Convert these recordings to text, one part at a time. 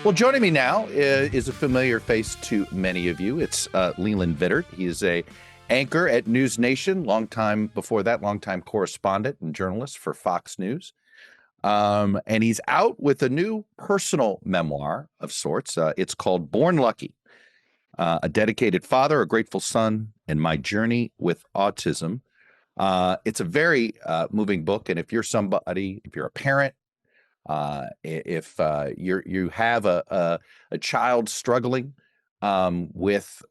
Well, joining me now is a familiar face to many of you. It's Leland Vittert. He is a anchor at NewsNation, longtime correspondent and journalist for Fox News. And he's out with a new personal memoir of sorts. It's called Born Lucky, A Dedicated Father, A Grateful Son, and My Journey with Autism. It's a very moving book. And if you're a parent, if you have a child struggling with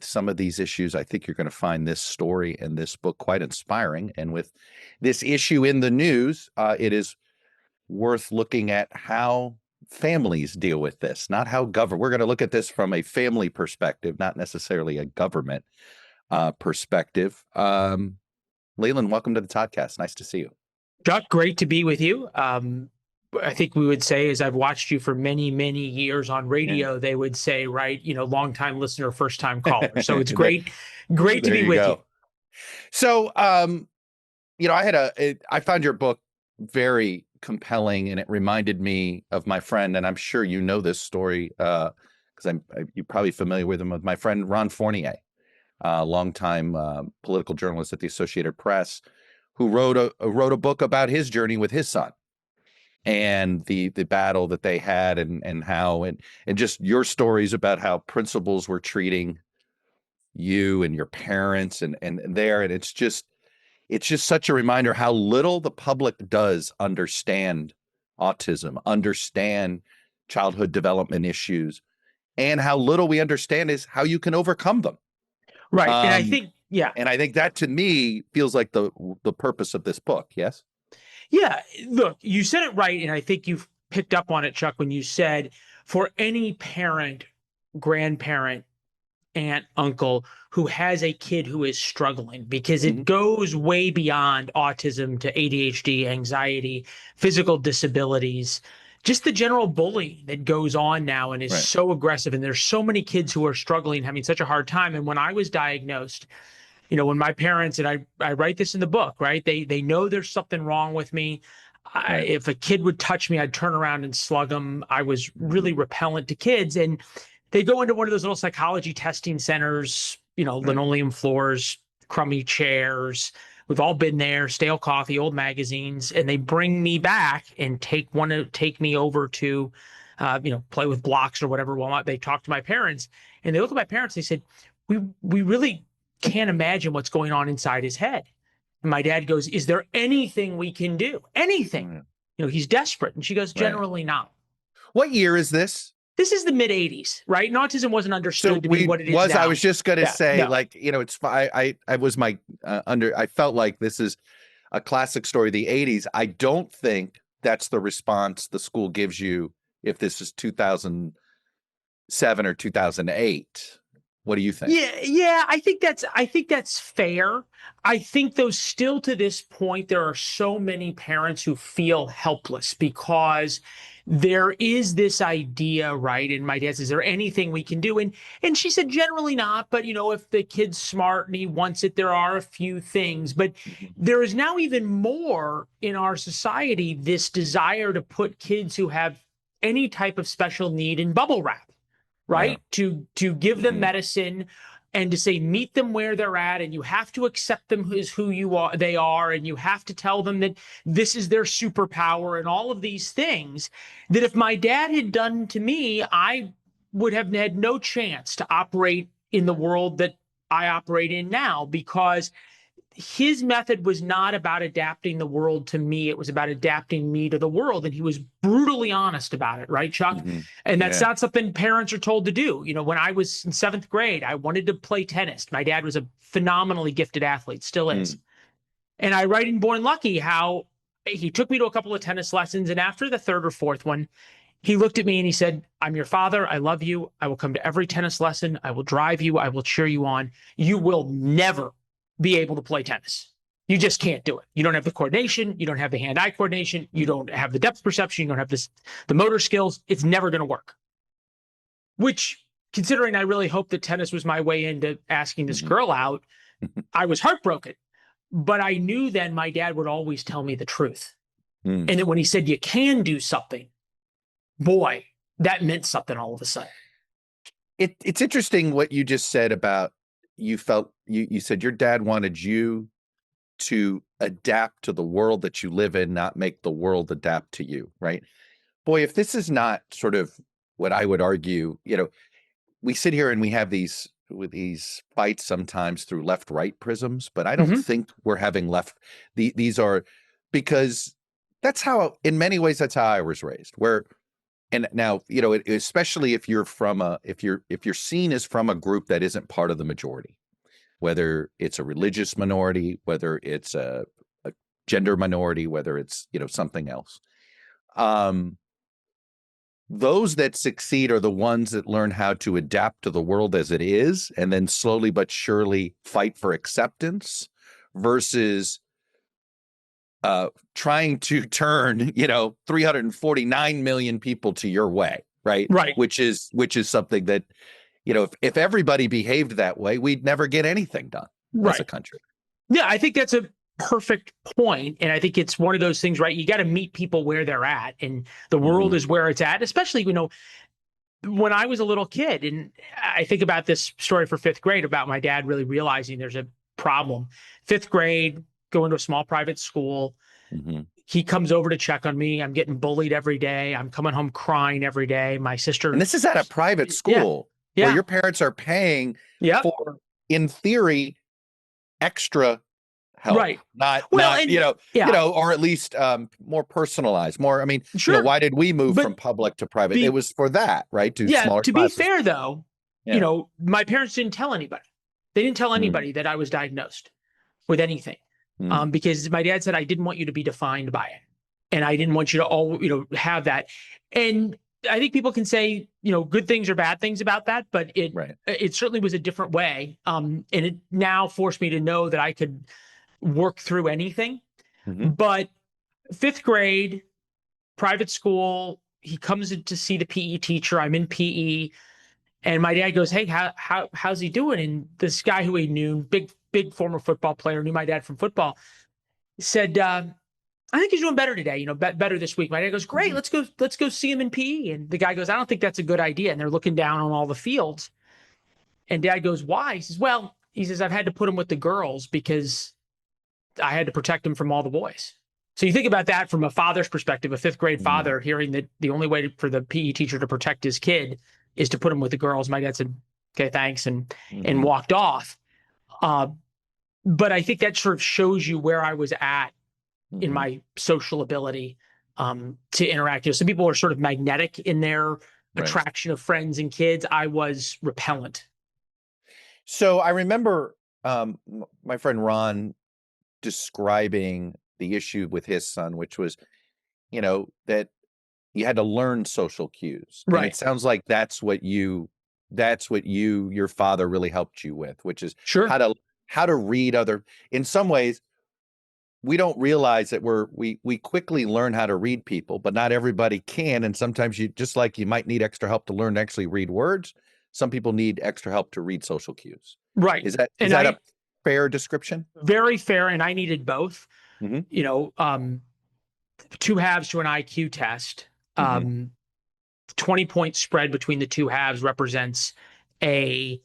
some of these issues, I think you're going to find this story and this book quite inspiring. And with this issue in the news, it is worth looking at how families deal with this, not how government. We're going to look at this from a family perspective, not necessarily a government perspective. Leland, welcome to the ToddCast. Nice to see you. Chuck, great to be with you. I think we would say, as I've watched you for many, many years on radio, they would say, right, longtime listener, first time caller. So it's great to be with you. So, I found your book very compelling, and it reminded me of my friend, and I'm sure you know this story because you're probably familiar with him, with my friend Ron Fournier, longtime political journalist at the Associated Press, who wrote a book about his journey with his son and the battle that they had and how and just your stories about how principals were treating you and your parents and it's just such a reminder how little the public does understand autism, understand childhood development issues, and how little we understand is how you can overcome them. Right. And I think, And I think that to me feels like the purpose of this book. Yes. Yeah, look, you said it right, and I think you've picked up on it, Chuck, when you said for any parent, grandparent, aunt, uncle who has a kid who is struggling, because it goes way beyond autism to ADHD, anxiety, physical disabilities, just the general bullying that goes on now and is so aggressive. And there's so many kids who are struggling, having such a hard time. And when I was diagnosed, when my parents, and I write this in the book, right? They know there's something wrong with me. If a kid would touch me, I'd turn around and slug them. I was really repellent to kids. And they go into one of those little psychology testing centers, linoleum floors, crummy chairs. We've all been there, stale coffee, old magazines, and they bring me back and take me over to, play with blocks or whatever. While they talk to my parents, and they look at my parents, they said, we really can't imagine what's going on inside his head. And my dad goes, is there anything we can do? Anything? He's desperate. And she goes, generally not. What year is this? This is the mid 80s, right? And autism wasn't understood to be what it is now. I was just going to say, it's I felt like this is a classic story of the 80s. I don't think that's the response the school gives you if this is 2007 or 2008. What do you think? Yeah, I think that's fair. I think, though, still to this point, there are so many parents who feel helpless because there is this idea, right? And my dad says, is there anything we can do? And she said, generally not. But, if the kid's smart and he wants it, there are a few things. But there is now even more in our society, this desire to put kids who have any type of special need in bubble wrap. Right. To give them medicine and to say, meet them where they're at. And you have to accept them as who they are. And you have to tell them that this is their superpower and all of these things that if my dad had done to me, I would have had no chance to operate in the world that I operate in now, because his method was not about adapting the world to me. It was about adapting me to the world. And he was brutally honest about it. Right, Chuck? And that's not something parents are told to do. When I was in 7th grade, I wanted to play tennis. My dad was a phenomenally gifted athlete, still is. And I write in Born Lucky how he took me to a couple of tennis lessons. And after the 3rd or 4th one, he looked at me and he said, I'm your father. I love you. I will come to every tennis lesson. I will drive you. I will cheer you on. You will never be able to play tennis. You just can't do it. You don't have the coordination. You don't have the hand-eye coordination. You don't have the depth perception. You don't have the motor skills. It's never going to work. Which, considering I really hoped that tennis was my way into asking this girl out, I was heartbroken. But I knew then my dad would always tell me the truth. And that when he said you can do something, boy, that meant something all of a sudden. It's interesting what you just said about you felt you said your dad wanted you to adapt to the world that you live in, not make the world adapt to you, right? Boy, if this is not sort of what I would argue, we sit here and we have these fights sometimes through left-right prisms, but I don't Mhm. think we're having these are because that's how, in many ways, that's how I was raised. And now, especially if you're if you're seen as from a group that isn't part of the majority, whether it's a religious minority, whether it's a gender minority, whether it's, something else. Those that succeed are the ones that learn how to adapt to the world as it is, and then slowly but surely fight for acceptance versus trying to turn, 349 million people to your way, right? Right. Which is something that, if everybody behaved that way, we'd never get anything done as a Right. country. Yeah, I think that's a perfect point. And I think it's one of those things, right? You got to meet people where they're at, and the world is where it's at, especially, when I was a little kid. And I think about this story for fifth grade about my dad really realizing there's a problem. Fifth grade, going to a small private school. Mm-hmm. He comes over to check on me. I'm getting bullied every day. I'm coming home crying every day. My sister. And this is at a private school Yeah. where your parents are paying for, in theory, extra help, right. not, or at least more personalized, more. I mean, sure. Why did we move from public to private? It was for that, right? To smaller to classes. be fair, though, my parents didn't tell anybody. They didn't tell anybody that I was diagnosed with anything, because my dad said, I didn't want you to be defined by it, and I didn't want you to all, have that. And I think people can say, good things or bad things about that, but it certainly was a different way. And it now forced me to know that I could work through anything. But fifth grade, private school, he comes in to see the PE teacher. I'm in PE, and my dad goes, "Hey, how's he doing?" And this guy who he knew, big former football player, knew my dad from football, said, "I think he's doing better today. Better this week." My dad goes, "Great, let's go see him in PE." And the guy goes, "I don't think that's a good idea." And they're looking down on all the fields, and Dad goes, "Why?" He says, "Well," he says, "I've had to put him with the girls because I had to protect him from all the boys." So you think about that from a father's perspective, a fifth grade father hearing that the only way for the PE teacher to protect his kid is to put him with the girls. My dad said, "Okay, thanks," and walked off. But I think that sort of shows you where I was at in my social ability to interact. Some people are sort of magnetic in their attraction of friends and kids. I was repellent. So I remember my friend Ron describing the issue with his son, which was, that you had to learn social cues. Right. And it sounds like that's what your father really helped you with, which is how to read other. In some ways, we don't realize that we quickly learn how to read people, but not everybody can. And sometimes you might need extra help to learn to actually read words. Some people need extra help to read social cues. Right. Is that a fair description? Very fair. And I needed both. 2 halves to an IQ test. 20-point spread between the 2 halves represents a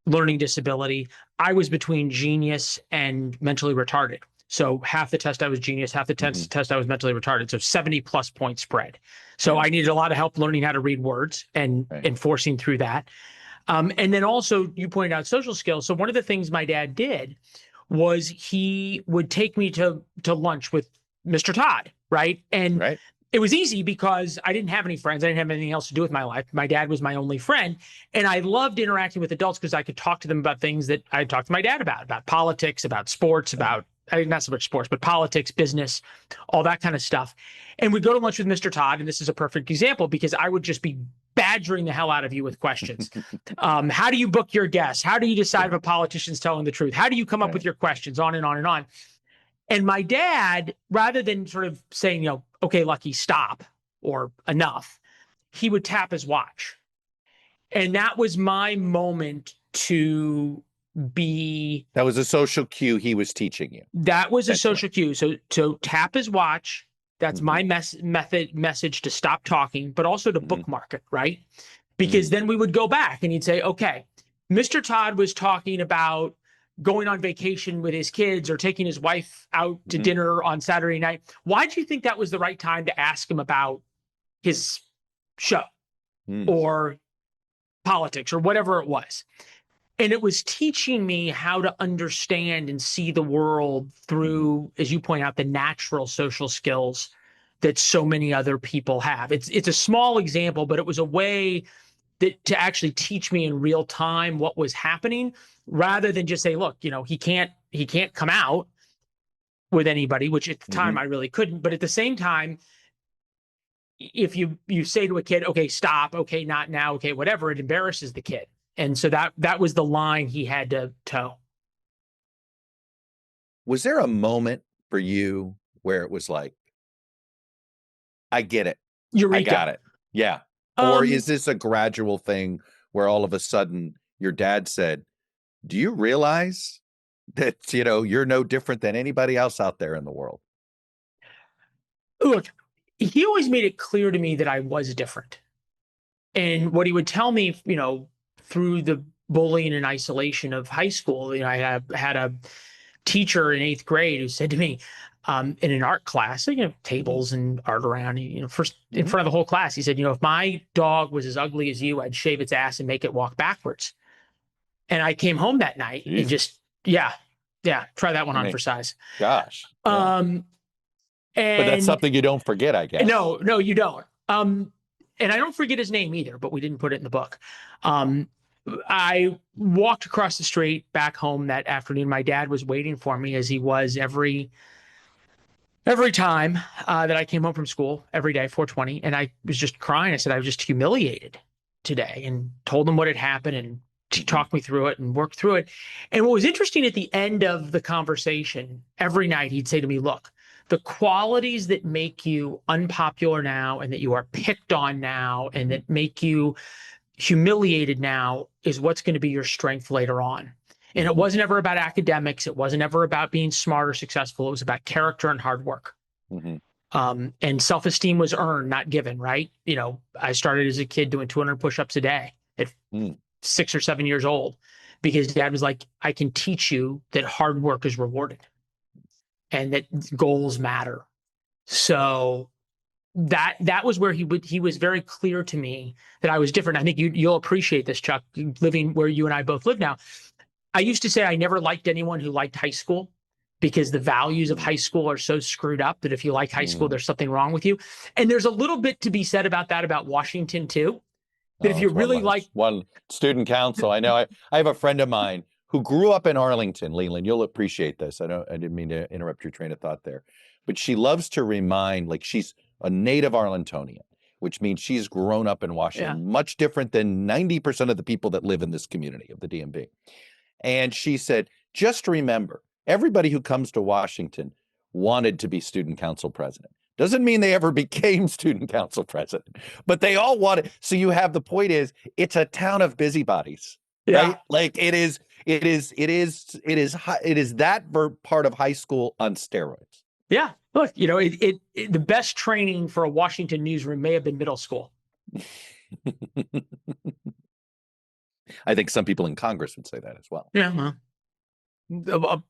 learning disability. I was between genius and mentally retarded. So half the test I was genius, half the test I was mentally retarded. So 70+ point spread. So I needed a lot of help learning how to read words and enforcing through that. And then also you pointed out social skills. So one of the things my dad did was he would take me to lunch with Mr. Todd, right? And it was easy because I didn't have any friends. I didn't have anything else to do with my life. My dad was my only friend. And I loved interacting with adults because I could talk to them about things that I talked to my dad about politics, about sports, not so much sports, but politics, business, all that kind of stuff. And we'd go to lunch with Mr. Todd. And this is a perfect example because I would just be badgering the hell out of you with questions. How do you book your guests? How do you decide if a politician's telling the truth? How do you come up with your questions? On and on and on. And my dad, rather than sort of saying, okay, Lucky, stop or enough, he would tap his watch. And that was my moment to be. That was a social cue he was teaching you. That was a social cue. So to tap his watch That's Hmm. my message to stop talking, but also to Hmm. bookmark it, right? Because then we would go back and he'd say, okay, Mr. Todd was talking about going on vacation with his kids or taking his wife out to Hmm. dinner on Saturday night. Why do you think that was the right time to ask him about his show Hmm. or politics or whatever it was? And it was teaching me how to understand and see the world Hmm. through, as you point out, the natural social skills that so many other people have. It's a small example, but it was a way that to actually teach me in real time what was happening, rather than just say, look, he can't come out with anybody, which at the time Hmm. I really couldn't. But at the same time, if you say to a kid, okay, stop, okay, not now, okay, whatever, it embarrasses the kid. And so that was the line he had to toe. Was there a moment for you where it was like, I get it, I Eureka. got it, yeah? Or is Um, this a gradual thing where all of a sudden your dad said, "Do you realize that you're no different than anybody else out there in the world?" Look, he always made it clear to me that I was different. And what he would tell me, through the bullying and isolation of high school, I had a teacher in eighth grade who said to me, in an art class, Hmm. tables and art around, first in Hmm. front of the whole class, he said, if my dog was as ugly as you, I'd shave its ass and make it walk backwards. And I came home that night and Jesus. just, yeah, yeah, try that one I on mean, for size. gosh, yeah. Um, But that's and something you don't forget, I guess. no, you don't. And I don't forget his name either, but we didn't put it in the book. Um, I walked across the street back home that afternoon. My dad was waiting for me, as he was every time that I came home from school, every day, 4:20, and I was just crying. I said I was just humiliated today, and told him what had happened, and Hmm. talked me through it and worked through it. And what was interesting, at the end of the conversation, every night he'd say to me, look, the qualities that make you unpopular now and that you are picked on now and Hmm. that make you humiliated now is what's going to be your strength later on. And it Hmm. wasn't ever about academics. It wasn't ever about being smart or successful. It was about character and hard work. Hmm. And self-esteem was earned, not given, right? I started as a kid doing 200 push-ups a day at Hmm. 6 or 7 years old, because dad was like, I can teach you that hard work is rewarded and that goals matter. So that was where he was very clear to me that I was different. I think you'll appreciate this, Chuck, living where you and I both live now. I used to say I never liked anyone who liked high school, because the values of Hmm. high school are so screwed up that if you like high school, Hmm. there's something wrong with you. And there's a little bit to be said about that about Washington too. That if Oh, you it's really like, one student council. I know. I have a friend of mine who grew up in Arlington, Leland. You'll appreciate this. I didn't mean to interrupt your train of thought there, but she loves to remind, like, she's a native Arlingtonian, which means she's grown up in yeah, Washington, much different than 90% of the people that live in this community of the DMV. And she said, just remember, everybody who comes to Washington wanted to be student council president. Doesn't mean they ever became student council president, but they all wanted. So you have, the point is, it's a town of busybodies, yeah, right? Like it is that part of high school on steroids. yeah. Look, the best training for a Washington newsroom may have been middle school. I think some people in Congress would say that as well. Yeah, well,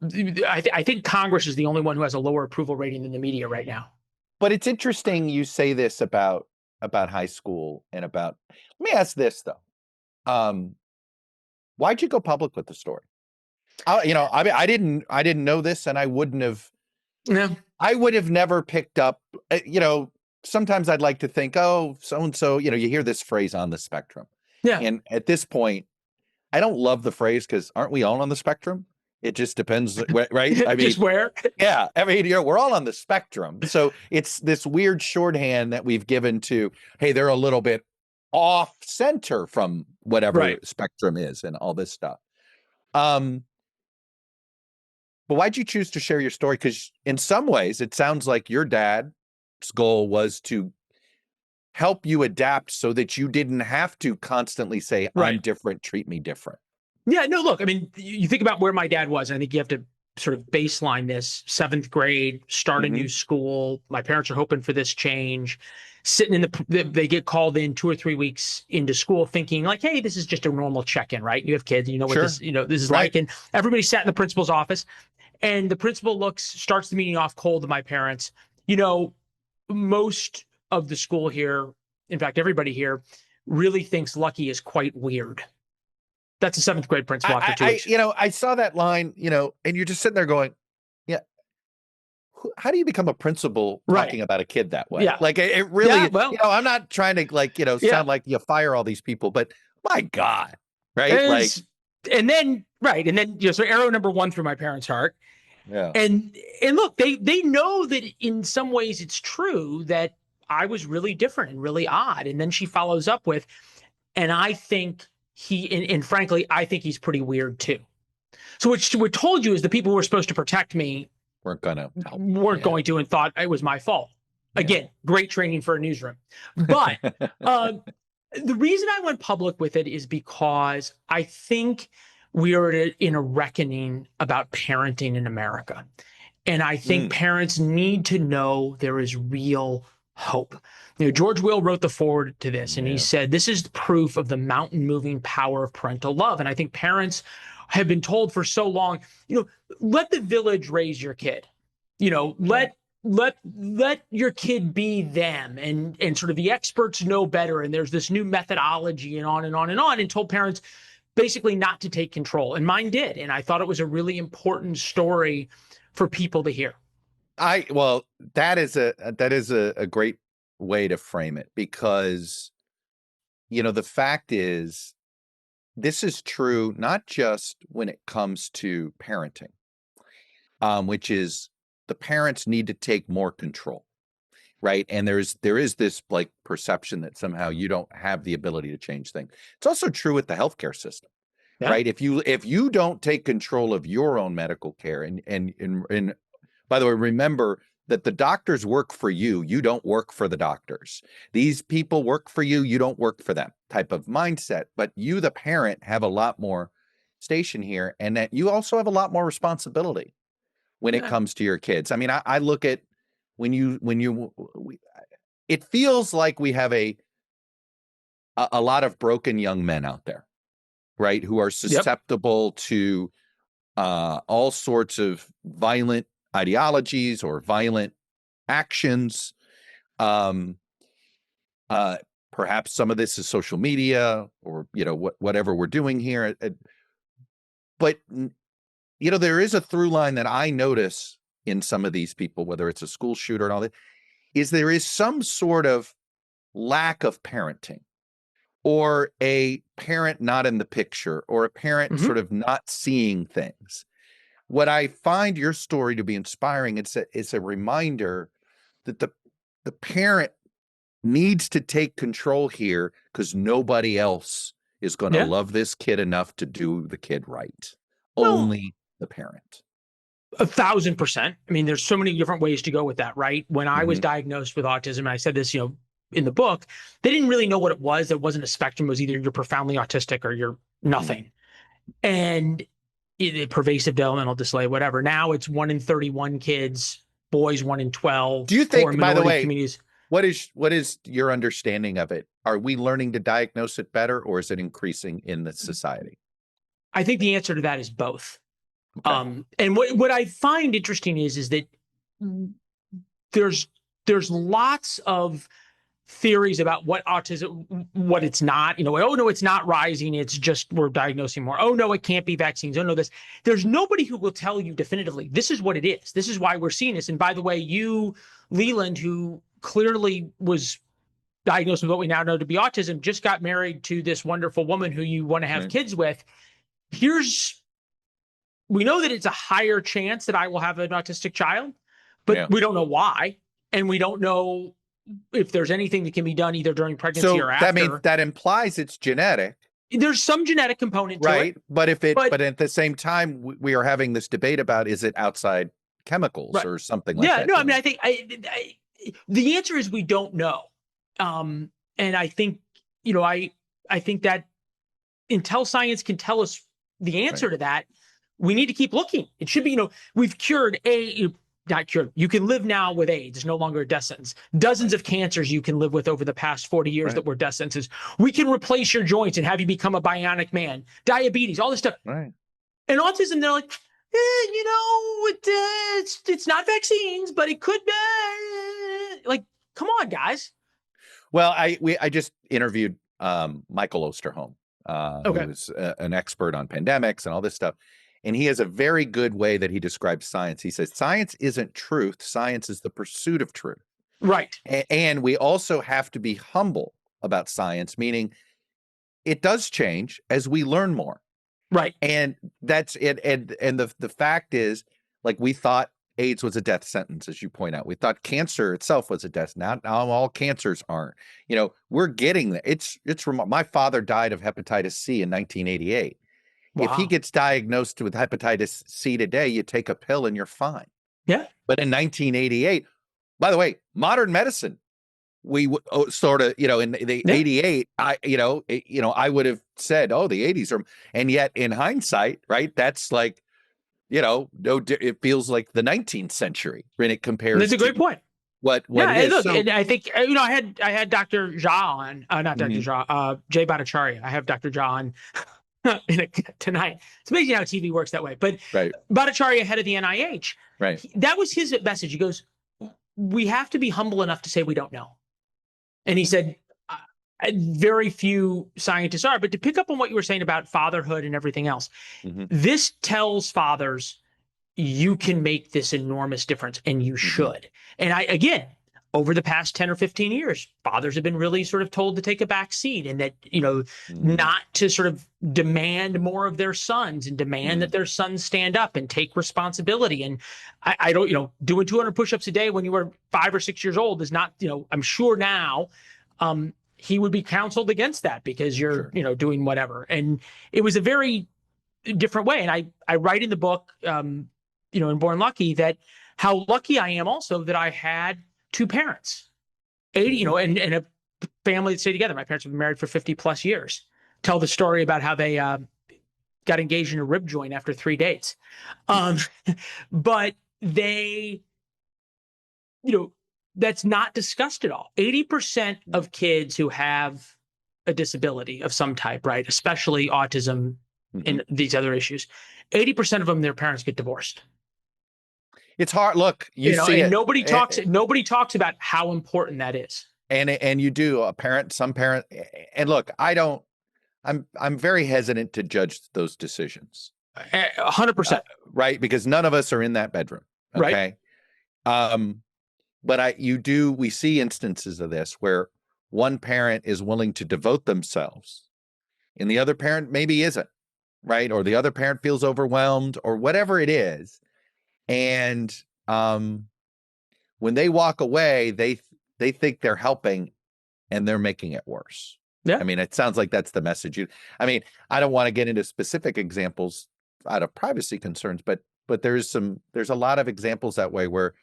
I think Congress is the only one who has a lower approval rating than the media right now. But it's interesting you say this about high school and about. Let me ask this though. Why'd you go public with the story? I didn't know this, and Yeah, I would have never picked up. Sometimes I'd like to think, oh, so and so. You hear this phrase, on the spectrum, yeah. and at this point, I don't love the phrase, because aren't we all on the spectrum? It just depends, right? I Just mean, where? yeah, I mean, we're all on the spectrum. So it's this weird shorthand that we've given to, hey, they're a little bit off center from whatever Right. spectrum is and all this stuff. Um, but why'd you choose to share your story? Because in some ways, it sounds like your dad's goal was to help you adapt so that you didn't have to constantly say, I'm Right. different, treat me different. Yeah, no, look, I mean, you think about where my dad was, and I think you have to sort of baseline this. 7th grade, start a new school. My parents are hoping for this change. Sitting in they get called in 2 or 3 weeks into school thinking like, hey, this is just a normal check-in, right? You have kids, you know what this is like. And everybody sat in the principal's office, and the principal starts the meeting off cold to my parents. Most of the school here, in fact, everybody here, really thinks Lucky is quite weird. That's a 7th grade principal after 2 weeks. I saw that line, and you're just sitting there going, yeah, how do you become a principal talking about a kid that way? Yeah. Like it really, I'm not trying to sound like you fire all these people, but my God, right? And then so arrow number 1 through my parents' heart. Yeah. And look, they know that in some ways it's true that I was really different and really odd. And then she follows up with, and I think and frankly, I think he's pretty weird too. So what told you is the people who were supposed to protect me weren't going to and thought it was my fault. Again, great training for a newsroom. But the reason I went public with it is because I think we are in a reckoning about parenting in America. And I think parents need to know there is real hope. George Will wrote the foreword to this, and he said, this is proof of the mountain moving power of parental love. And I think parents have been told for so long, let the village raise your kid, let your kid be them, and sort of the experts know better. And there's this new methodology and on and on and on, and told parents basically not to take control. And mine did. And I thought it was a really important story for people to hear. That is a great way to frame it, because, the fact is, this is true not just when it comes to parenting, which is the parents need to take more control, right? And there is this like perception that somehow you don't have the ability to change things. It's also true with the healthcare system, right? If you don't take control of your own medical care, and by the way, remember that the doctors work for you. You don't work for the doctors. These people work for you. You don't work for them type of mindset. But you, the parent, have a lot more station here, and that you also have a lot more responsibility when it comes to your kids. I mean, I look at it feels like we have a lot of broken young men out there, right? Who are susceptible to all sorts of violent ideologies or violent actions. Perhaps some of this is social media or, whatever we're doing here. But, there is a through line that I notice in some of these people, whether it's a school shooter and all that, is there is some sort of lack of parenting, or a parent not in the picture, or a parent sort of not seeing things. What I find your story to be inspiring, it's a reminder that the parent needs to take control here, because nobody else is going to love this kid enough to do the kid right. Only the parent. 1,000%. I mean, there's so many different ways to go with that, right? When I was diagnosed with autism, and I said this, in the book, they didn't really know what it was. There wasn't a spectrum. It was either you're profoundly autistic or you're nothing. And pervasive developmental display, whatever. Now it's 1 in 31 kids, boys 1 in 12. Do you think, by the way, what is your understanding of it? Are we learning to diagnose it better, or is it increasing in the society? I think the answer to that is both. Okay. And what I find interesting is that there's lots of theories about what autism, what it's not, oh no, it's not rising. It's just, we're diagnosing more. Oh no, it can't be vaccines. Oh no, this. There's nobody who will tell you definitively, this is what it is. This is why we're seeing this. And by the way, you, Leland, who clearly was diagnosed with what we now know to be autism, just got married to this wonderful woman who you want to have kids with. We know that it's a higher chance that I will have an autistic child, but we don't know why. And we don't know if there's anything that can be done either during pregnancy or after. That implies it's genetic. There's some genetic component to it. But but at the same time, we are having this debate about, is it outside chemicals or something like that? Yeah, no, I mean, I think the answer is we don't know. And I think, I think that until science can tell us the answer to that, we need to keep looking. It should be, we've cured not cured. You can live now with AIDS. It's no longer a death sentence. Dozens of cancers you can live with over the past 40 years Right. that were death sentences. We can replace your joints and have you become a bionic man. Diabetes, all this stuff. Right. And autism, they're like, it's not vaccines, but it could be. Like, come on, guys. Well, I just interviewed Michael Osterholm, Okay. who's an expert on pandemics and all this stuff. And he has a very good way that he describes science. He says, science isn't truth. Science is the pursuit of truth. Right. And we also have to be humble about science, meaning it does change as we learn more. Right. And that's it. And the fact is, like, we thought AIDS was a death sentence, as you point out. We thought cancer itself was a death. Now all cancers aren't. We're getting there. It's my father died of hepatitis C in 1988. Wow. If he gets diagnosed with hepatitis C today, you take a pill and you're fine. Yeah. But in 1988, by the way, modern medicine, we sort of, in the 88, I would have said, oh, the 80s are, and yet in hindsight, right, that's like, it feels like the 19th century when it compares. That's a great point. What it is. Look, and I think, I had Dr. Jha on, not Dr. Jha, Jay Bhattacharya. I have Dr. Jha on tonight. It's amazing how TV works that way. But right. Bhattacharya, head of the NIH, right. That was his message. He goes, we have to be humble enough to say we don't know. And he said, very few scientists are. But to pick up on what you were saying about fatherhood and everything else, this tells fathers, you can make this enormous difference, and you should. And again, over the past 10 or 15 years, fathers have been really sort of told to take a back seat, and that, not to sort of demand more of their sons and demand that their sons stand up and take responsibility. And I don't, doing 200 push-ups a day when you were 5 or 6 years old is not, I'm sure now, he would be counseled against that because you're, doing whatever. And it was a very different way. And I write in the book, in Born Lucky, that how lucky I am also that I had 2 parents, 80, and a family that stayed together. My parents have been married for 50 plus years. Tell the story about how they got engaged in a rib joint after 3 dates. But they, that's not discussed at all. 80% of kids who have a disability of some type, right, especially autism and these other issues, 80% of them, their parents get divorced. It's hard. Look, you see it. Nobody talks about how important that is. And you do, some parent, and look, I'm very hesitant to judge those decisions. 100%. Right. Because none of us are in that bedroom. Okay. Right. But we see instances of this where one parent is willing to devote themselves and the other parent maybe isn't, right? Or the other parent feels overwhelmed or whatever it is. And when they walk away, they think they're helping and they're making it worse. Yeah. I mean, it sounds like that's the message. I don't want to get into specific examples out of privacy concerns, but there's a lot of examples that way where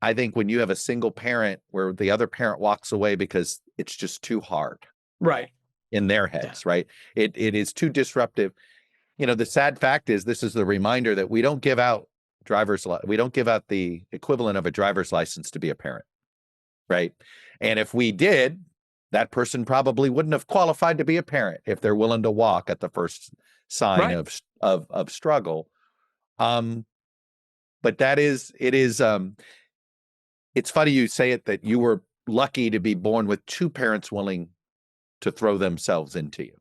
I think when you have a single parent where the other parent walks away because it's just too hard. Right. In their heads, right? It is too disruptive. The sad fact is this is the reminder that we don't give out the equivalent of a driver's license to be a parent, right? And if we did, that person probably wouldn't have qualified to be a parent if they're willing to walk at the first sign of struggle. But it's funny you say it, that you were lucky to be born with 2 parents willing to throw themselves into you.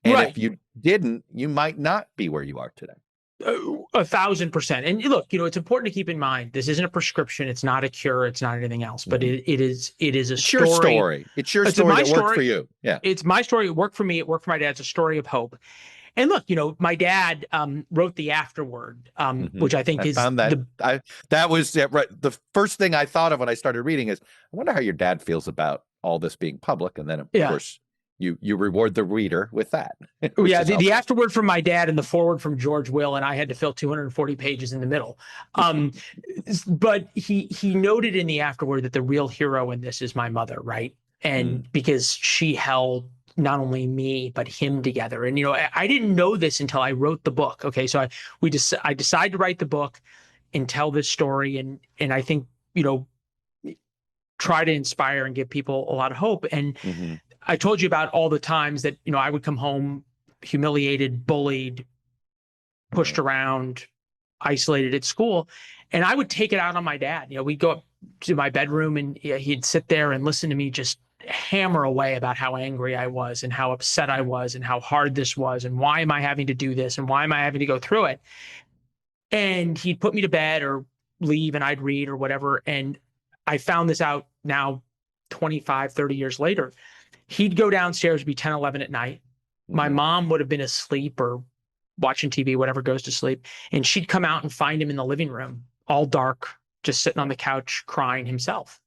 And if you didn't, you might not be where you are today. 1,000%. And look, it's important to keep in mind, this isn't a prescription. It's not a cure. It's not anything else, but it is a story. Your story. It's your story that worked for you. Yeah. It's my story. It worked for me. It worked for my dad. It's a story of hope. And look, my dad wrote the afterword, which I think is that was right. The first thing I thought of when I started reading is, I wonder how your dad feels about all this being public. And then of course you reward the reader with that. Yeah, the afterword from my dad and the forward from George Will, and I had to fill 240 pages in the middle. But he noted in the afterword that the real hero in this is my mother, right? And because she held not only me, but him together. And, I didn't know this until I wrote the book. Okay. So I decided to write the book and tell this story. And I think, try to inspire and give people a lot of hope. And I told you about all the times that, I would come home humiliated, bullied, pushed around, isolated at school. And I would take it out on my dad. We'd go up to my bedroom and he'd sit there and listen to me just hammer away about how angry I was and how upset I was and how hard this was and why am I having to do this and why am I having to go through it. And he'd put me to bed or leave and I'd read or whatever. And I found this out now 25, 30 years later. He'd go downstairs, it'd be 10, 11 at night. My mom would have been asleep or watching TV, whatever, goes to sleep. And she'd come out and find him in the living room, all dark, just sitting on the couch crying himself,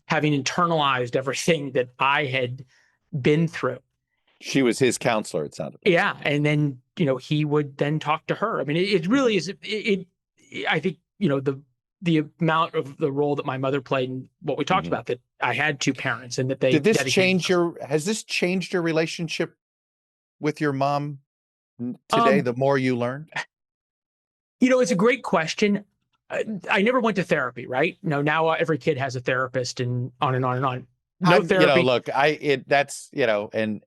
having internalized everything that I had been through. She was his counselor, it sounded like. Yeah. And then, he would then talk to her. I mean, it really is, I think, the amount of the role that my mother played and what we talked about, that I had two parents and that they has this changed your relationship with your mom today, the more you learned? It's a great question. I never went to therapy, right? Now every kid has a therapist and on and on and on. No therapy. Look, and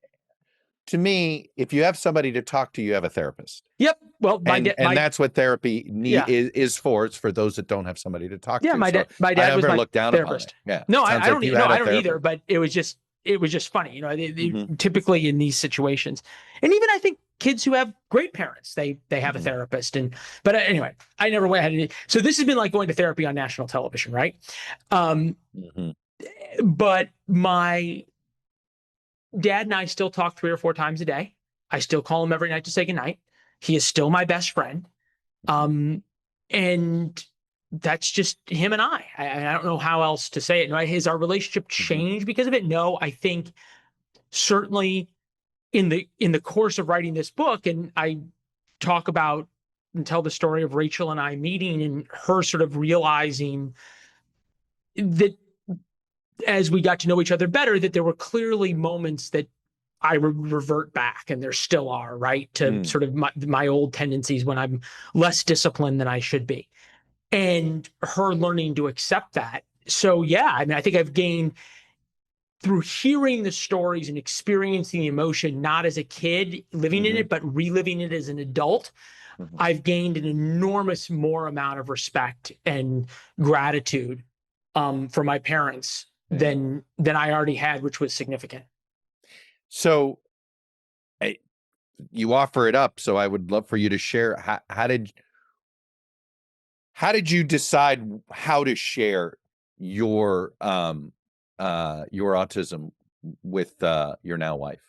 to me, if you have somebody to talk to, you have a therapist. Yep. Well, and that's what therapy is for. It's for those that don't have somebody to talk to. Yeah, my dad was my look down therapist. Upon it. Yeah. No, I don't either. But it was just funny. Typically in these situations, and even I think kids who have great parents, they have a therapist. But anyway, I never went ahead. So this has been like going to therapy on national television, right? But my dad and I still talk 3 or 4 times a day. I still call him every night to say goodnight. He is still my best friend. And that's just him and I. I don't know how else to say it. Has our relationship changed because of it? No, I think certainly in the course of writing this book, and I talk about and tell the story of Rachel and I meeting and her sort of realizing that as we got to know each other better, that there were clearly moments that I would revert back, and there still are, right, to sort of my old tendencies when I'm less disciplined than I should be. And her learning to accept that. So, yeah, I mean, I think I've gained through hearing the stories and experiencing the emotion, not as a kid living in it, but reliving it as an adult. I've gained an enormous more amount of respect and gratitude for my parents than I already had, which was significant. So you offer it up. So I would love for you to share. How did you decide how to share your autism with your now wife?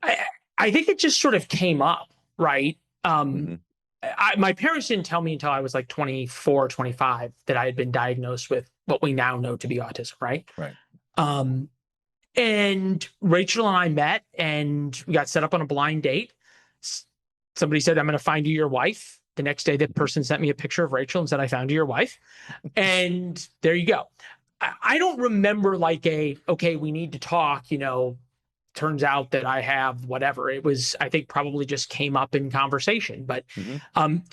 I think it just sort of came up, right? My parents didn't tell me until I was like 24, 25 that I had been diagnosed with what we now know to be autism, right? Right. And Rachel and I met and we got set up on a blind date. Somebody said, I'm going to find you your wife. The next day, that person sent me a picture of Rachel and said, I found you your wife. And there you go. I don't remember like okay, we need to talk, turns out that I have whatever. It was, I think, probably just came up in conversation. But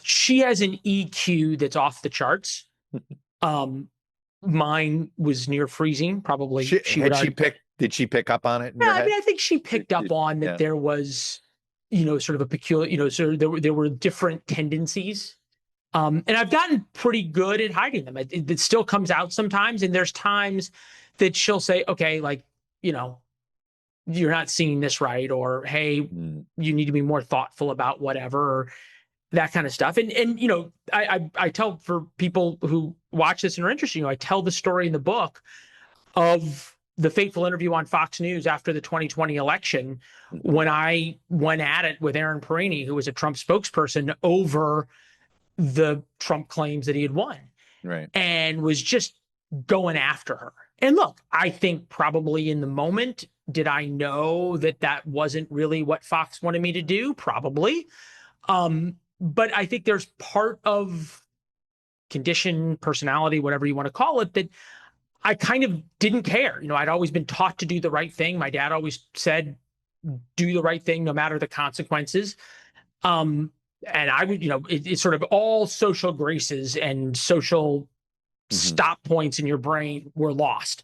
she has an EQ that's off the charts. Mine was near freezing. Probably did she pick up on it? Yeah, I mean, I think she picked up on that there was, sort of a peculiar, sort of there were different tendencies. And I've gotten pretty good at hiding them. It still comes out sometimes. And there's times that she'll say, okay, like, you're not seeing this right, or, hey, you need to be more thoughtful about whatever, or that kind of stuff. And I tell, for people who watch this and are interested, I tell the story in the book of the fateful interview on Fox News after the 2020 election, when I went at it with Aaron Perini, who was a Trump spokesperson, over the Trump claims that he had won, right, and was just going after her. And look, I think probably in the moment, did I know that that wasn't really what Fox wanted me to do? Probably. But I think there's part of condition, personality, whatever you want to call it, that I kind of didn't care. I'd always been taught to do the right thing. My dad always said, do the right thing no matter the consequences. And I would, it's sort of all social graces and social stop points in your brain were lost.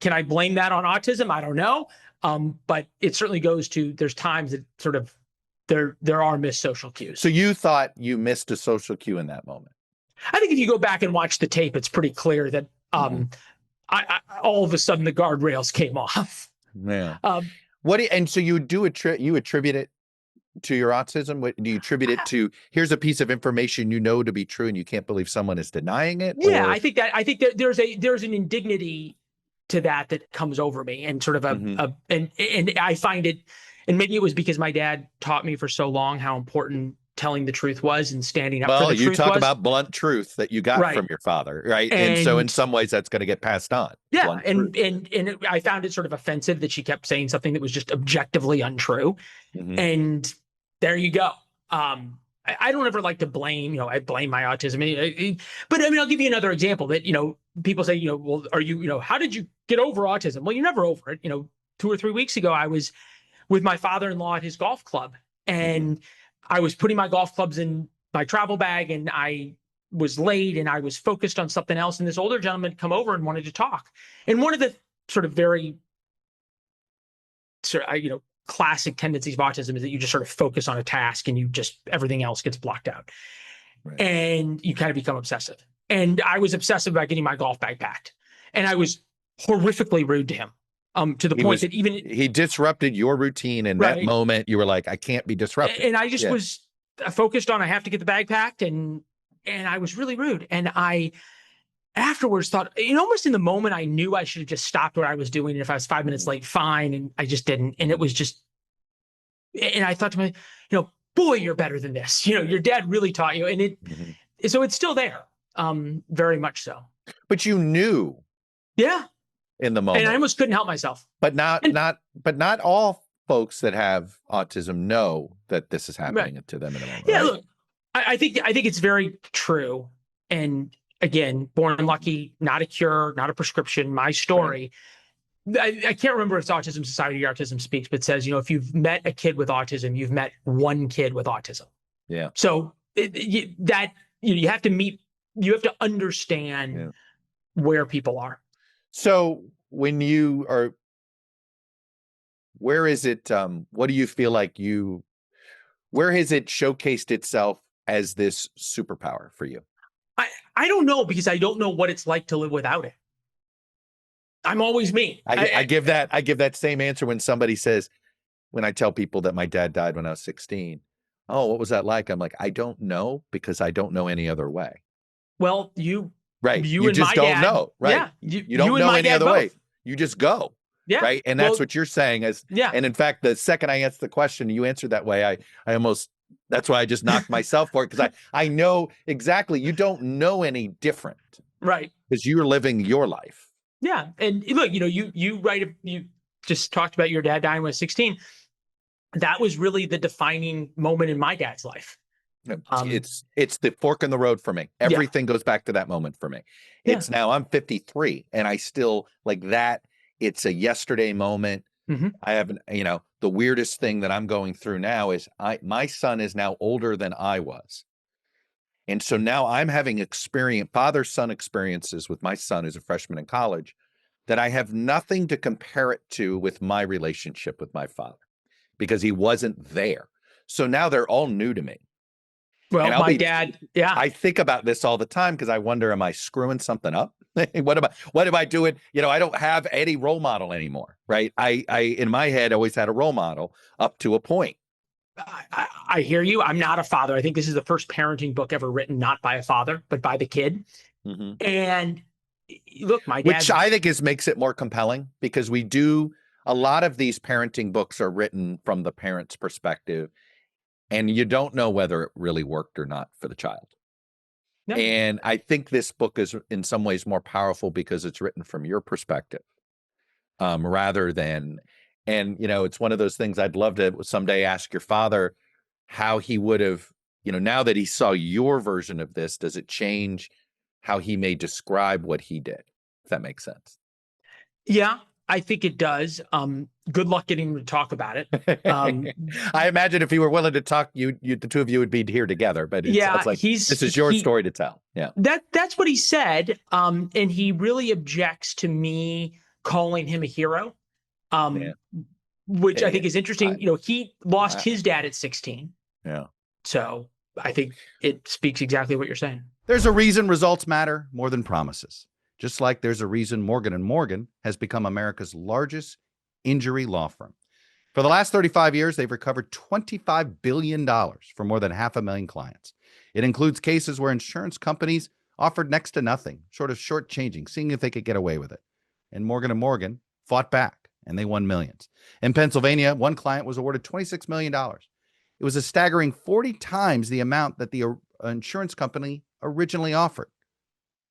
Can I blame that on autism? I don't know. But it certainly goes to, there's times that sort of there are missed social cues. So you thought you missed a social cue in that moment? I think if you go back and watch the tape, it's pretty clear that I all of a sudden the guardrails came off. Yeah. And so you attribute it to your autism? What do you attribute it to? Here's a piece of information to be true, and you can't believe someone is denying it. Yeah, I think that there's an indignity to that comes over me, and sort of and I find it, and maybe it was because my dad taught me for so long how important telling the truth was and standing up for the truth. Well, you talk about blunt truth that you got from your father, right? And so in some ways that's going to get passed on. Yeah, and I found it sort of offensive that she kept saying something that was just objectively untrue. And there you go. I don't ever like to blame, I blame my autism. But I mean, I'll give you another example that, people say, well, are you, how did you get over autism? Well, you're never over it. 2 or 3 weeks ago, I was with my father-in-law at his golf club, and I was putting my golf clubs in my travel bag, and I was late and I was focused on something else. And this older gentleman come over and wanted to talk. And one of the sort of very classic tendencies of autism is that you just sort of focus on a task and everything else gets blocked out. Right. And you kind of become obsessive. And I was obsessive about getting my golf bag packed. And I was horrifically rude to him. To the point that even he disrupted your routine in that moment. You were like, I can't be disrupted. And I just was focused on, I have to get the bag packed. And I was really rude. And I afterwards thought, almost in the moment, I knew I should have just stopped what I was doing. And if I was 5 minutes late, fine. And I just didn't. And it was just, and I thought to myself, boy, you're better than this. Your dad really taught you. And so it's still there. Very much so. But you knew. Yeah. In the moment. And I almost couldn't help myself. But not all folks that have autism know that this is happening to them in the moment. Yeah, look, I think it's very true. And again, born lucky, not a cure, not a prescription. My story. Right. I can't remember if it's Autism Society or Autism Speaks, but it says, if you've met a kid with autism, you've met one kid with autism. Yeah. So you have to understand where people are. So when you are, where is it, what do you feel like where has it showcased itself as this superpower for you? I don't know, because I don't know what it's like to live without it. I'm always me. I give that same answer when somebody says, when I tell people that my dad died when I was 16, oh, what was that like? I'm like, I don't know, because I don't know any other way. Well, you you and just my don't dad, know, right? Yeah, you don't know any other way. You just go. Yeah. Right. And that's what you're saying and in fact, the second I answered the question, you answered that way, I almost, that's why I just knocked myself for it. Because I know exactly, you don't know any different. Right. Because you're living your life. Yeah. And look, you just talked about your dad dying when he was 16. That was really the defining moment in my dad's life. It's the fork in the road for me. Everything goes back to that moment for me. It's now I'm 53 and I still like that. It's a yesterday moment. I haven't, the weirdest thing that I'm going through now is my son is now older than I was. And so now I'm having father-son experiences with my son who's a freshman in college that I have nothing to compare it to with my relationship with my father, because he wasn't there. So now they're all new to me. Well, my dad, I think about this all the time because I wonder, am I screwing something up? What am I doing? I don't have any role model anymore, right? I in my head always had a role model up to a point. I hear you. I'm not a father. I think this is the first parenting book ever written, not by a father, but by the kid. And look, my dad, which I think makes it more compelling, because a lot of these parenting books are written from the parent's perspective. And you don't know whether it really worked or not for the child. No. And I think this book is in some ways more powerful because it's written from your perspective, rather than, and, it's one of those things I'd love to someday ask your father how he would have, now that he saw your version of this, does it change how he may describe what he did? If that makes sense. Yeah, I think it does. Good luck getting him to talk about it. I imagine if he were willing to talk, the two of you would be here together. But it Yeah, sounds like this is your story to tell. Yeah, that's what he said. And he really objects to me calling him a hero. yeah, Which I yeah. think is interesting. He lost his dad at 16. Yeah. So I think it speaks exactly what you're saying. There's a reason results matter more than promises. Just like there's a reason Morgan & Morgan has become America's largest injury law firm. For the last 35 years, they've recovered $25 billion for more than 500,000 clients. It includes cases where insurance companies offered next to nothing, short of shortchanging, seeing if they could get away with it. And Morgan & Morgan fought back, and they won millions. In Pennsylvania, one client was awarded $26 million. It was a staggering 40 times the amount that the insurance company originally offered.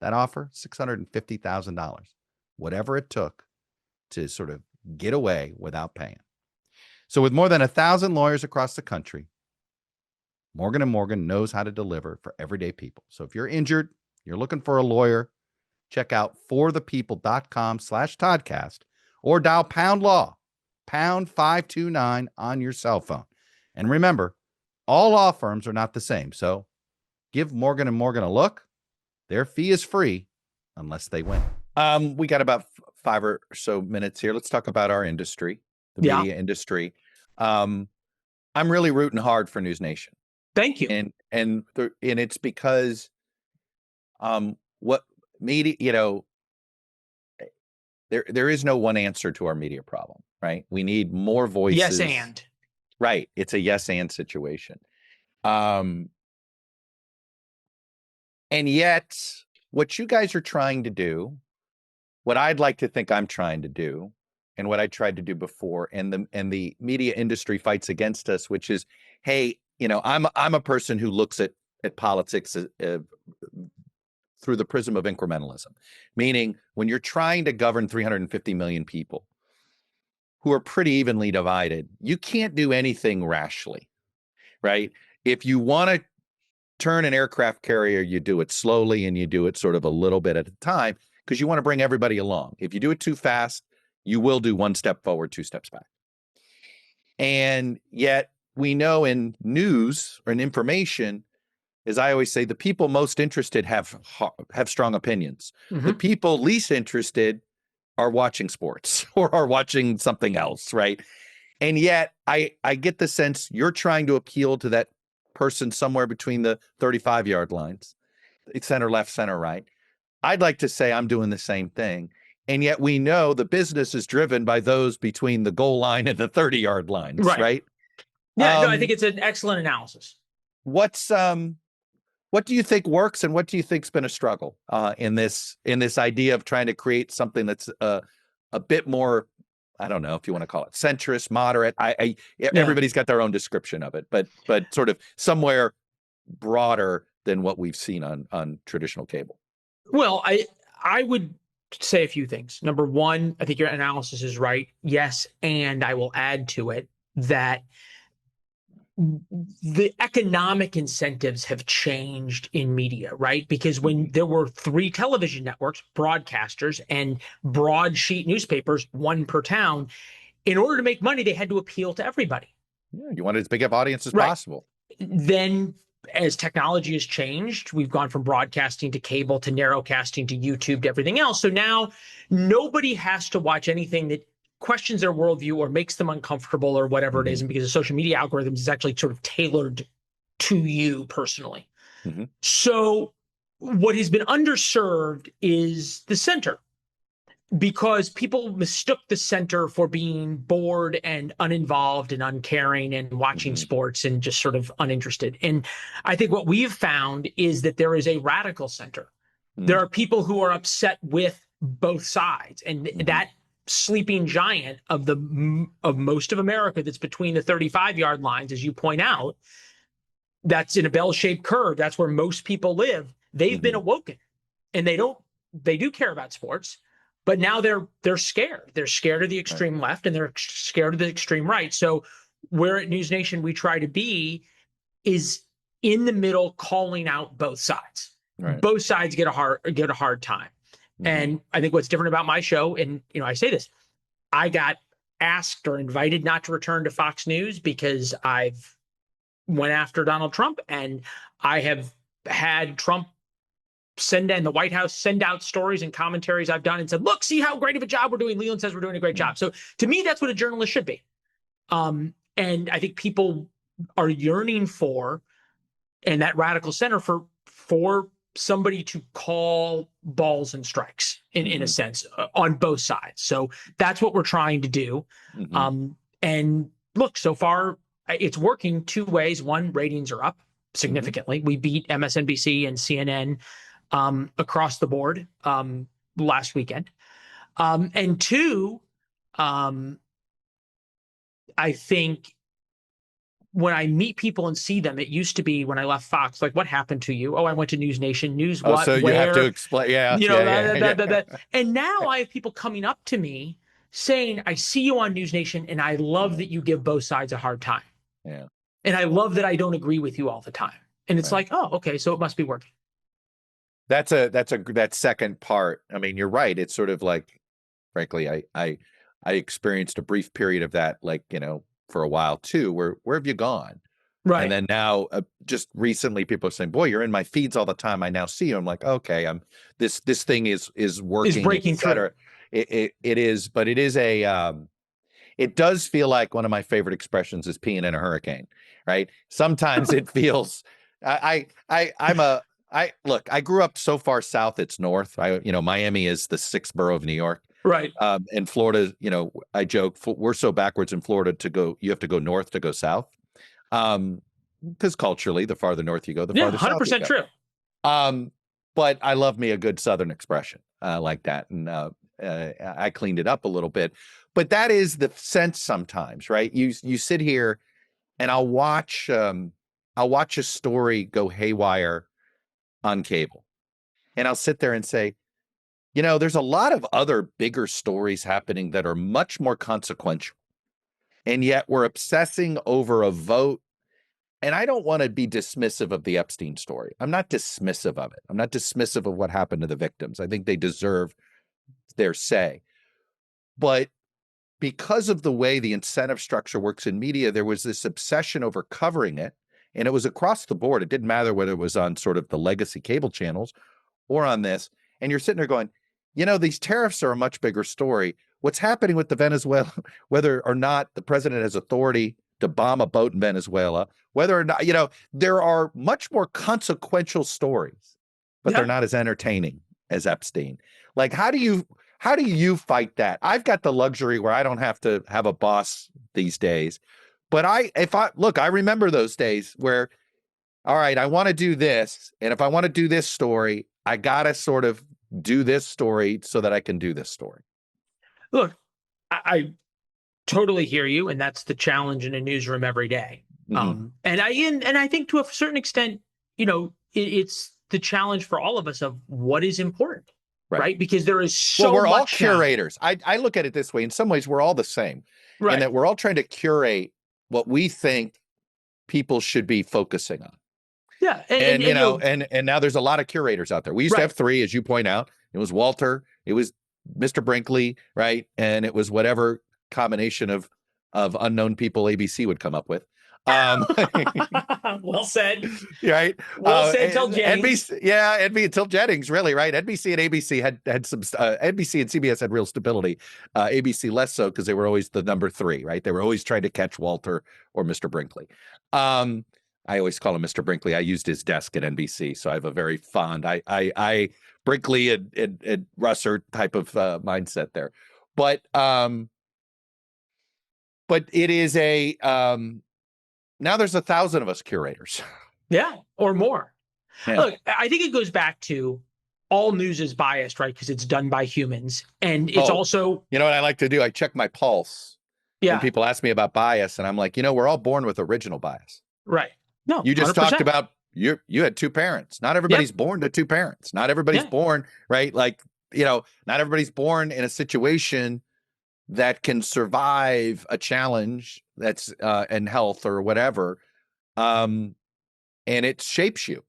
That offer, $650,000, whatever it took to sort of get away without paying. So with more than 1,000 lawyers across the country, Morgan & Morgan knows how to deliver for everyday people. So if you're injured, you're looking for a lawyer, check out forthepeople.com/ToddCast or dial pound law, pound 529 on your cell phone. And remember, all law firms are not the same. So give Morgan & Morgan a look. Their fee is free unless they win. We got about 5 or so minutes here. Let's talk about our industry, the media industry. I'm really rooting hard for NewsNation. Thank you. And it's because what media, there is no one answer to our media problem, right? We need more voices. Yes, and. Right. It's a yes and situation. And yet, what you guys are trying to do, what I'd like to think I'm trying to do, and what I tried to do before, and the media industry fights against us, which is, hey, I'm a person who looks at politics through the prism of incrementalism, meaning when you're trying to govern 350 million people who are pretty evenly divided, you can't do anything rashly, right? If you want to turn an aircraft carrier, you do it slowly and you do it sort of a little bit at a time because you want to bring everybody along. If you do it too fast, you will do one step forward, 2 steps back. And yet we know in news or in information, as I always say, the people most interested have strong opinions. Mm-hmm. The people least interested are watching sports or are watching something else, right? And yet I get the sense you're trying to appeal to that person somewhere between the 35-yard lines, center left, center right. I'd like to say I'm doing the same thing. And yet we know the business is driven by those between the goal line and the 30-yard lines, right? Yeah, no, I think it's an excellent analysis. What do you think works and what do you think's been a struggle in this idea of trying to create something that's a bit more, I don't know if you want to call it centrist, moderate. Everybody's got their own description of it, but sort of somewhere broader than what we've seen on traditional cable. Well, I would say a few things. Number one, I think your analysis is right. Yes, and I will add to it that the economic incentives have changed in media, right? Because when there were 3 television networks, broadcasters, and broadsheet newspapers, 1 per town, in order to make money, they had to appeal to everybody. Yeah, you wanted as big of audience as possible. Then as technology has changed, we've gone from broadcasting to cable to narrowcasting to YouTube to everything else. So now nobody has to watch anything that questions their worldview or makes them uncomfortable or whatever it is. And because the social media algorithms is actually sort of tailored to you personally. Mm-hmm. So what has been underserved is the center, because people mistook the center for being bored and uninvolved and uncaring and watching sports and just sort of uninterested. And I think what we've found is that there is a radical center. There are people who are upset with both sides, and that sleeping giant of most of America that's between the 35-yard lines, as you point out, that's in a bell-shaped curve. That's where most people live. They've been awoken, and they do care about sports, but now they're scared. They're scared of the extreme left and they're scared of the extreme right. So where at NewsNation we try to be is in the middle, calling out both sides. Both sides get a hard time. And I think what's different about my show, and I say this, I got asked or invited not to return to Fox News because I've went after Donald Trump, and I have had Trump the White House send out stories and commentaries I've done and said, look, see how great of a job we're doing. Leland says we're doing a great job. So to me, that's what a journalist should be. And I think people are yearning for, and that radical center for somebody to call balls and strikes in a sense on both sides. So that's what we're trying to do. And look, so far it's working two ways. One, ratings are up significantly. We beat MSNBC and CNN across the board last weekend. And two, I think when I meet people and see them, it used to be when I left Fox, like, what happened to you? Oh, I went to NewsNation. News what? So you where? have to explain. Yeah. And now I have people coming up to me saying, I see you on NewsNation, and I love that you give both sides a hard time. Yeah. And I love that I don't agree with you all the time. And it's like, oh, okay, so it must be working. That second part. I mean, you're right. It's sort of like, frankly, I experienced a brief period of that, like, for a while too, where have you gone? Right. And then now, just recently, people are saying, boy, you're in my feeds all the time. I now see you. I'm like, okay, this thing is working. Is breaking through. It is, but it is it does feel like one of my favorite expressions is peeing in a hurricane, right? Sometimes it feels, look, I grew up so far south, it's north. Miami is the sixth borough of New York. Right. And Florida, I joke, we're so backwards in Florida you have to go north to go south. Because culturally, the farther north you go, the farther south you go. 100% true. But I love me a good Southern expression like that. And I cleaned it up a little bit. But that is the sense sometimes, right? You sit here and I'll watch a story go haywire on cable. And I'll sit there and say, there's a lot of other bigger stories happening that are much more consequential. And yet we're obsessing over a vote. And I don't want to be dismissive of the Epstein story. I'm not dismissive of it. I'm not dismissive of what happened to the victims. I think they deserve their say. But because of the way the incentive structure works in media, there was this obsession over covering it. And it was across the board. It didn't matter whether it was on sort of the legacy cable channels or on this. And you're sitting there going, these tariffs are a much bigger story. What's happening with the Venezuela, whether or not the president has authority to bomb a boat in Venezuela, whether or not, there are much more consequential stories, but they're not as entertaining as Epstein. Like, how do you fight that? I've got the luxury where I don't have to have a boss these days. But I remember those days where, all right, I want to do this. And if I want to do this story, I got to sort of do this story so that I can do this story. Look, I totally hear you. And that's the challenge in a newsroom every day. And I think to a certain extent, it's the challenge for all of us of what is important, right? Because there is so much. We're all curators. I look at it this way. In some ways, we're all the same. Right. And that we're all trying to curate what we think people should be focusing on. Yeah. And now there's a lot of curators out there. We used to have three, as you point out. It was Walter, it was Mr. Brinkley, right? And it was whatever combination of unknown people ABC would come up with. Well said. Right. Well said till Jennings. NBC until Jennings, really, right? NBC and ABC had some NBC and CBS had real stability. ABC less so because they were always the number three, right? They were always trying to catch Walter or Mr. Brinkley. I always call him Mr. Brinkley. I used his desk at NBC, so I have a very fond I Brinkley and Russer type of mindset there. But it is a now there's 1,000 of us curators. Yeah, or more. Yeah. Look, I think it goes back to all news is biased, right? Because it's done by humans. And it's also... You know what I like to do? I check my pulse when people ask me about bias. And I'm like, we're all born with original bias. Right. No, you just 100%. talked about you had two parents. Not everybody's born to two parents. Not everybody's born, right? Like, not everybody's born in a situation that can survive a challenge that's in health or whatever. And it shapes you.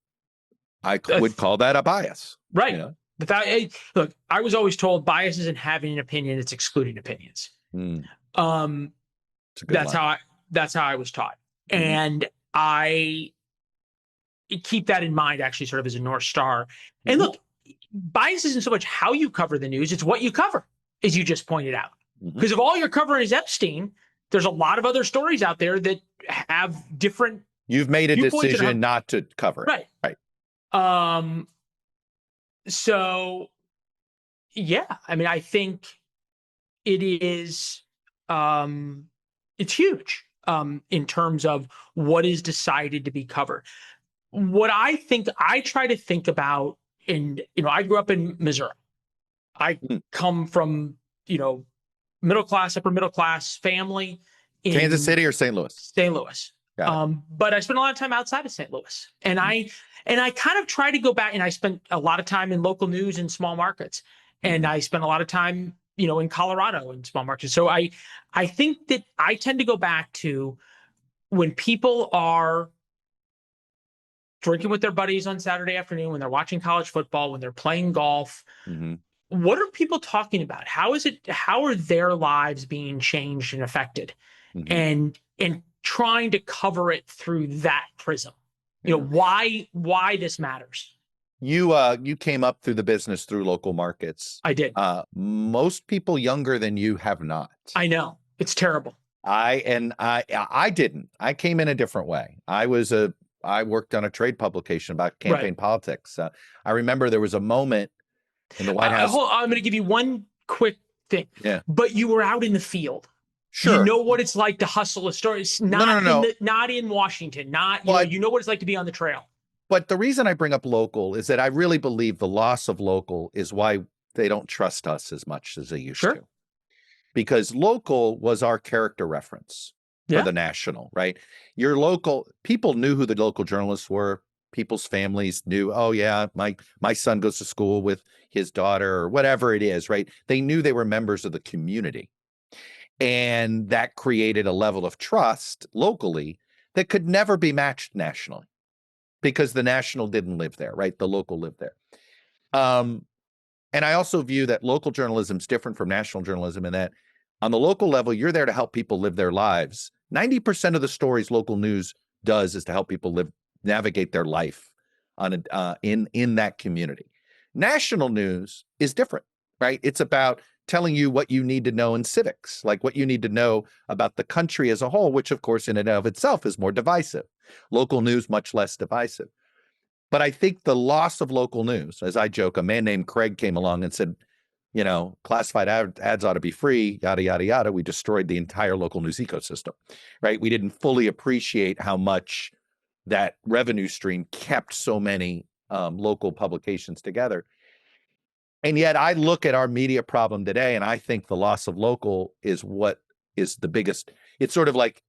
I would call that a bias. Right. Look, I was always told bias isn't having an opinion; it's excluding opinions. Mm, Um, it's a good line. that's how I was taught, Mhm. and I keep that in mind. Actually, sort of as a North Star. And Mhm. look, bias isn't so much how you cover the news; it's what you cover, as you just pointed out. Mhm. Because if all you're covering is Epstein, there's a lot of other stories out there that have different You've made a viewpoints and decision have not to cover it. right. Right. Um, so yeah, I mean, I think it is it's huge in terms of what is decided to be covered. What I try to think about, and I grew up in Missouri. I Mm. come from middle class, upper middle class family Kansas in City or St. Louis? St. Louis. Got it. But I spent a lot of time outside of St. Louis, and Mhm. I kind of try to go back, and I spent a lot of time in local news in small markets, and Mhm. I spent a lot of time, in Colorado in small markets. So I think that I tend to go back to when people are drinking with their buddies on Saturday afternoon, when they're watching college football, when they're playing golf. Mhm. What are people talking about? How are their lives being changed and affected? Mhm. And trying to cover it through that prism. Yeah. Why this matters. You came up through the business through local markets. I did. Most people younger than you have not. I know. It's terrible. I didn't. I came in a different way. I worked on a trade publication about Right. campaign politics. I remember there was a moment in the White House. I'm going to give you one quick thing. Yeah, But you were out in the field. You sure. know what it's like to hustle a story. It's No, no, no, no. not in Washington. Not But you know what it's like to be on the trail. but the reason I bring up local is that I really believe the loss of local is why they don't trust us as much as they used Sure. to. Because local was our character reference for Yeah. the national, right? Your local people knew who the local journalists were. People's families knew, oh yeah, my son goes to school with his daughter or whatever it is, right? They knew they were members of the community. And that created a level of trust locally that could never be matched nationally because the national didn't live there, right? The local lived there. Um, and I also view that local journalism is different from national journalism in that on the local level, you're there to help people live their lives. 90% of the stories local news does is to help people navigate their life in that community. National news is different, right? It's about telling you what you need to know in civics, like what you need to know about the country as a whole, which of course in and of itself is more divisive. Local news, much less divisive. But I think the loss of local news, as I joke, a man named Craig came along and said, classified ads ought to be free, yada, yada, yada. We destroyed the entire local news ecosystem, right? We didn't fully appreciate how much that revenue stream kept so many local publications together. And yet I look at our media problem today, and I think the loss of local is what is the biggest. It's sort of like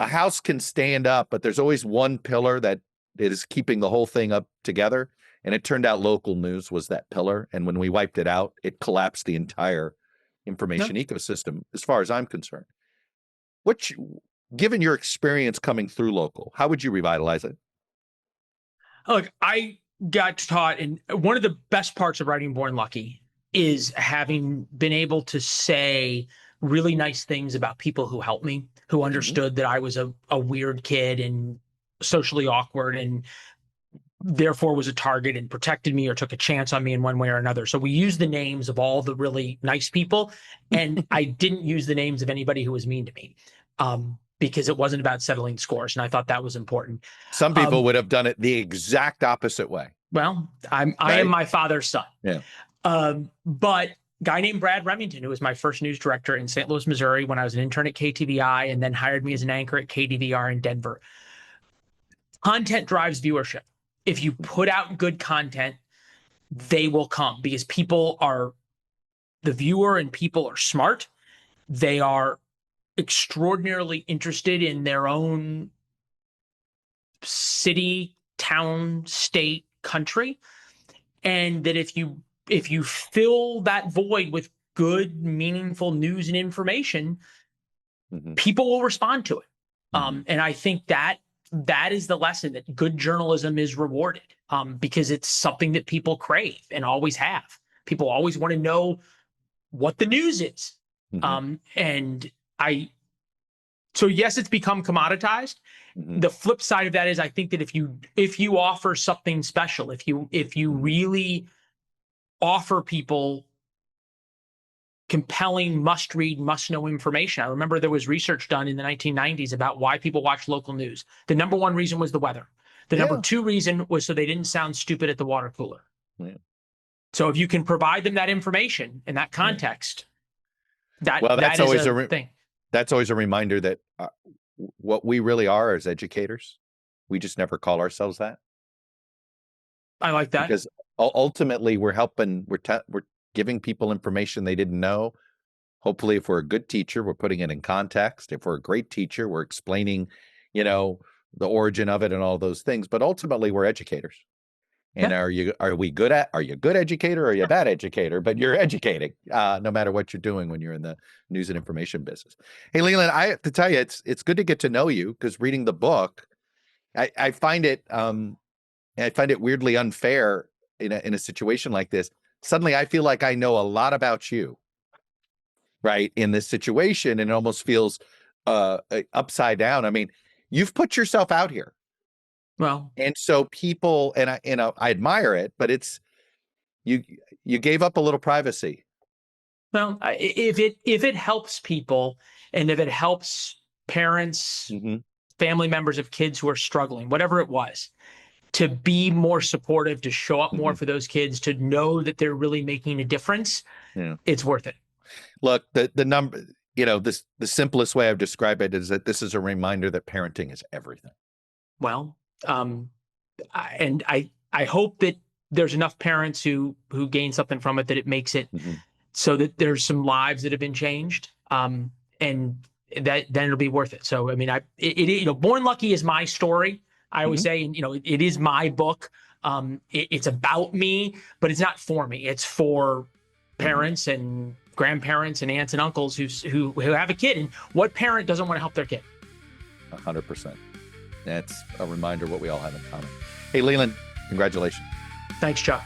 a house can stand up, but there's always one pillar that is keeping the whole thing up together. And it turned out local news was that pillar. And when we wiped it out, it collapsed the entire No. information ecosystem, as far as I'm concerned. Given your experience coming through local, how would you revitalize it? Look, I got taught, and one of the best parts of writing Born Lucky is having been able to say really nice things about people who helped me, who Mhm. understood that I was a weird kid and socially awkward and therefore was a target and protected me or took a chance on me in one way or another. So we used the names of all the really nice people, and I didn't use the names of anybody who was mean to me, because it wasn't about settling scores, and I thought that was important. Some people Um, would have done it the exact opposite way. well, I am Right? my father's son. Yeah. But guy named Brad Remington, who was my first news director in St. Louis, Missouri, when I was an intern at KTVI, and then hired me as an anchor at KDVR in Denver. Content drives viewership. If you put out good content, they will come because the viewer and people are smart. They are extraordinarily interested in their own city, town, state, country. And that if you fill that void with good, meaningful news and information, Mhm. people will respond to it. Mhm. And I think that is the lesson, that good journalism is rewarded. because it's something that people crave and always have. People always want to know what the news is. So yes, it's become commoditized. The flip side of that is I think that if you offer something special, if you really offer people compelling, must-read, must-know information. I remember there was research done in the 1990s about why people watch local news. The number one reason was the weather. The number two reason was so they didn't sound stupid at the water cooler. Yeah. So if you can provide them that information in that context, that is a thing. That's always a reminder that what we really are as educators, we just never call ourselves that. I like that. Because ultimately we're helping, we're giving people information they didn't know. Hopefully, if we're a good teacher, we're putting it in context. If we're a great teacher, we're explaining, the origin of it and all those things. But ultimately, we're educators. And are you a good educator or are you a bad educator? But you're educating, no matter what you're doing when you're in the news and information business. Hey, Leland, I have to tell you, it's good to get to know you, because reading the book, I find it weirdly unfair in a situation like this. Suddenly, I feel like I know a lot about you, right, in this situation, and it almost feels upside down. I mean, you've put yourself out here. Well, and so people, and I admire it, but it's you gave up a little privacy. Well, if it helps people, and if it helps parents, family members of kids who are struggling, whatever it was, to be more supportive, to show up more for those kids, to know that they're really making a difference, it's worth it. Look, the number, the simplest way I've described it is that this is a reminder that parenting is everything. Well, and I hope that there's enough parents who gain something from it, that it makes it so that there's some lives that have been changed, and that then it'll be worth it. So, I mean, Born Lucky is my story. I always say, and it is my book. It's about me, but it's not for me. It's for parents and grandparents and aunts and uncles who have a kid. And what parent doesn't want to help their kid? 100%. That's a reminder of what we all have in common. Hey, Leland, congratulations. Thanks, Chuck.